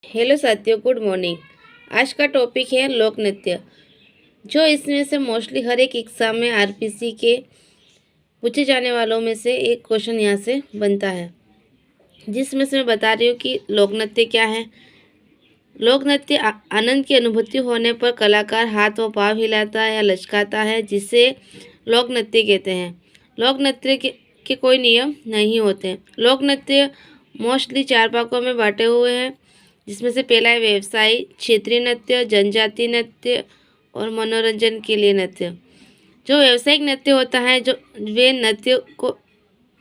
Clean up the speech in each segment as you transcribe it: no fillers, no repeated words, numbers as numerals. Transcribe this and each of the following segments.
Hello साथियों, good morning. आज का टॉपिक है लोक नृत्य। जो इसमें से मोस्टली हर एक एग्जाम में आरपीसी के पूछे जाने वालों में से एक क्वेश्चन यहाँ से बनता है, जिसमें से मैं बता रही हूँ कि लोक नृत्य क्या है। लोक नृत्य आनंद की अनुभूति होने पर कलाकार हाथ व पाँव हिलाता है या लचकाता है, जिसे लोक नृत्य कहते हैं। लोक नृत्य के कोई नियम नहीं होते। लोक नृत्य मोस्टली 4 भागों में बांटे हुए हैं, जिसमें से पहला है व्यवसायी, क्षेत्रीय नृत्य, जनजातीय नृत्य और मनोरंजन के लिए नृत्य। जो व्यावसायिक नृत्य होता है, वे नृत्य को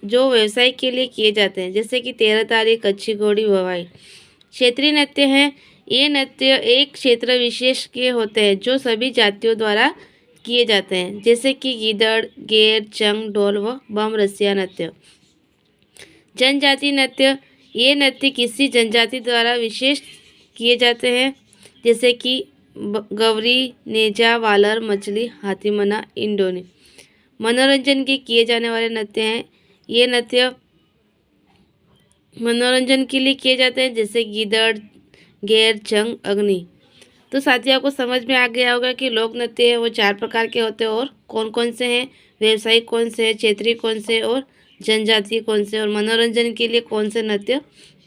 जो व्यवसाय के लिए किए जाते हैं, जैसे कि 13 तारी, कच्ची घोड़ी, भवाई। क्षेत्रीय नृत्य हैं। ये नृत्य एक क्षेत्र विशेष के होते हैं जो सभी जातियों द्वारा किए जाते हैं, जैसे कि गीदड़, गेर, चंग, ढोल व बम रसिया नृत्य। जनजाति नृत्य, ये नृत्य किसी जनजाति द्वारा विशेष किए जाते हैं, जैसे कि गवरी, नेजा, वालर, मछली, हाथीमना, इंडोनी। मनोरंजन के किए जाने वाले नृत्य हैं। ये नृत्य मनोरंजन के लिए किए जाते हैं, जैसे गीदड़, गैर, जंग, अग्नि। तो साथियों, आपको समझ में आ गया होगा कि लोक नृत्य है वो 4 प्रकार के होते हैं और कौन कौन से हैं, व्यवसायिक कौन से हैं, क्षेत्रीय कौन से और जनजातीय कौन से, और मनोरंजन के लिए कौन से नृत्य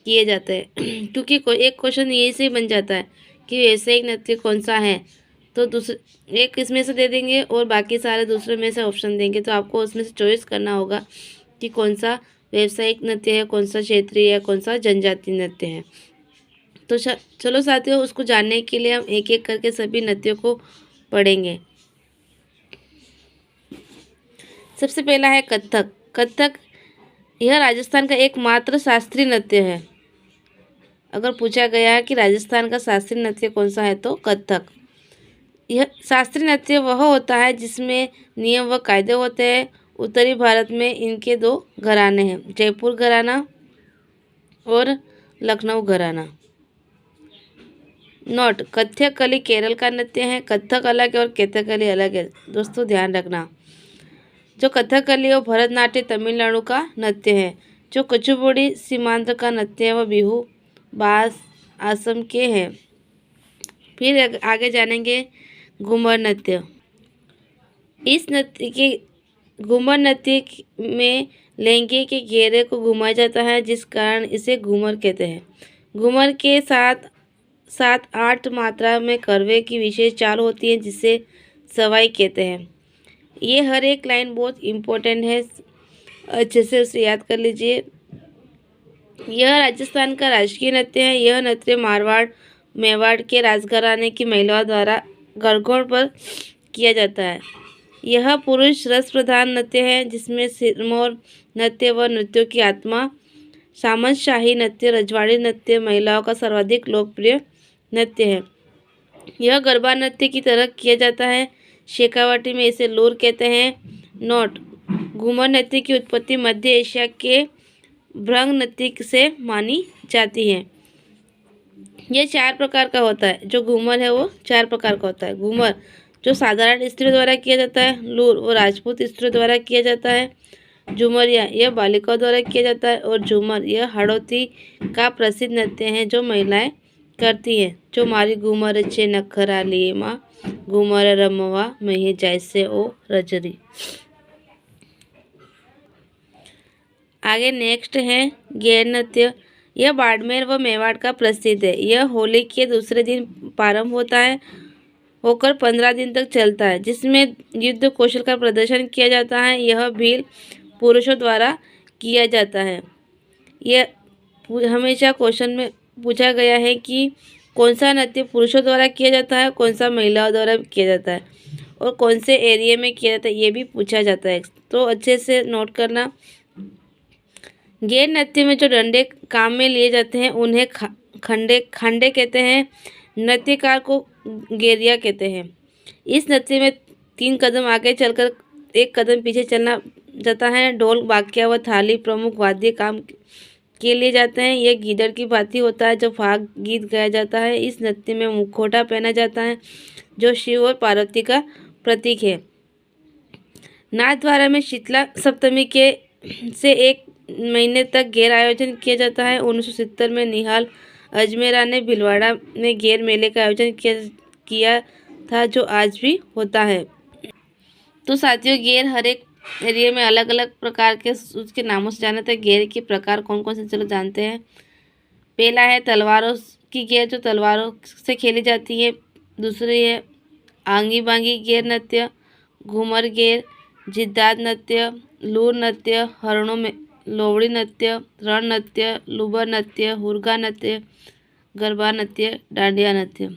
किए जाते हैं। क्योंकि कोई एक क्वेश्चन यही से बन जाता है कि व्यवसायिक नृत्य कौन सा है, तो दूसरे एक इसमें से दे देंगे और बाकी सारे दूसरे में से ऑप्शन देंगे, तो आपको उसमें से चॉइस करना होगा कि कौन सा व्यवसायिक नृत्य है, कौन सा क्षेत्रीय है, कौन सा जनजातीय नृत्य है। तो चलो साथियों, उसको जानने के लिए हम एक एक करके सभी नृत्यों को पढ़ेंगे। सबसे पहला है कथक। कथक यह राजस्थान का एकमात्र शास्त्रीय नृत्य है। अगर पूछा गया है कि राजस्थान का शास्त्रीय नृत्य कौन सा है, तो कथक। यह शास्त्रीय नृत्य वह होता है जिसमें नियम व कायदे होते हैं। उत्तरी भारत में इनके 2 घराने हैं, जयपुर घराना और लखनऊ घराना। नोट: कथकली केरल का नृत्य है। कथक अलग है और कथकली अलग है, दोस्तों ध्यान रखना। जो कथकली और भरतनाट्यम तमिलनाडु का नृत्य है। जो कुचिपुड़ी सीमांध्र का नृत्य है, वह बिहू बास असम के हैं। फिर आगे जानेंगे घूमर नृत्य। इस नृत्य के घूमर नृत्य में लहंगे के घेरे को घुमाया जाता है, जिस कारण इसे घूमर कहते हैं। घूमर के साथ 7-8 मात्रा में करवे की विशेष चाल होती है, जिसे सवाई कहते हैं। ये हर एक लाइन बहुत इम्पोर्टेंट है, अच्छे से उसे याद कर लीजिए। यह राजस्थान का राजकीय नृत्य है। यह नृत्य मारवाड़ मेवाड़ के राजघराने की महिलाओं द्वारा गणगौर पर किया जाता है। यह पुरुष रस प्रधान नृत्य है, जिसमें सिरमौर नृत्य व नृत्यों की आत्मा, सामंत शाही नृत्य, रजवाड़ी नृत्य महिलाओं का सर्वाधिक लोकप्रिय नृत्य है। यह गरबा नृत्य की तरह किया जाता है। शेखावाटी में इसे लूर कहते हैं। नोट: घूमर नृत्य की उत्पत्ति मध्य एशिया के भ्रंग नृत्य से मानी जाती है। यह 4 प्रकार का होता है। जो घूमर है वो 4 प्रकार का होता है। घूमर जो साधारण स्त्रियों द्वारा किया जाता है। लूर वो राजपूत स्त्रियों द्वारा किया जाता है। झूमरिया यह बालिकाओं द्वारा किया जाता है। और झूमर यह हाड़ौती का प्रसिद्ध नृत्य है जो महिलाएं करती हैं। जो मारी घूमर चे नखरा लिए माँ, घूमर रमवा मही जैसे ओ रजरी। आगे नेक्स्ट है गैर नृत्य। यह बाड़मेर व मेवाड़ का प्रसिद्ध है। यह होली के दूसरे दिन प्रारंभ होता है होकर 15 दिन तक चलता है, जिसमें युद्ध कौशल का प्रदर्शन किया जाता है। यह भील पुरुषों द्वारा किया जाता है। यह हमेशा क्वेश्चन में पूछा गया है कि कौन सा नृत्य पुरुषों द्वारा किया जाता है, कौन सा महिलाओं द्वारा किया जाता है और कौन से एरिया में किया जाता है, ये भी पूछा जाता है। तो अच्छे से नोट करना। गैर नृत्य में जो डंडे काम में लिए जाते हैं उन्हें खंडे कहते हैं। नृत्यकार को गेरिया कहते हैं। इस नृत्य में 3 कदम आगे चलकर 1 कदम पीछे चलना जाता है। ढोल, बाकिया व थाली प्रमुख वाद्य काम के लिए जाते हैं। यह गीदड़ की भांति होता है जब फाग गीत गाया जाता है। इस नृत्य में मुखौटा पहना जाता है, जो शिव और पार्वती का प्रतीक है। नाथद्वारा में शीतला सप्तमी के से 1 महीने तक गैर आयोजन किया जाता है। 1970 में निहाल अजमेरा ने भीलवाड़ा में गेर मेले का आयोजन किया था, जो आज भी होता है। तो साथियों, गेर हर एक एरिया में अलग अलग प्रकार के उसके नामों से जाना था। गेर के प्रकार कौन कौन से, चलो जानते हैं। पहला है तलवारों की गेर, जो तलवारों से खेली जाती है। दूसरी है आंगी बांगी गेर नृत्य, घूमर गेर, जिद्दात नृत्य, लूर नृत्य, हरणों में लोवड़ी नृत्य, रण नृत्य, लूबर नृत्य, हुरगा नृत्य, गरबा नृत्य, डांडिया नृत्य।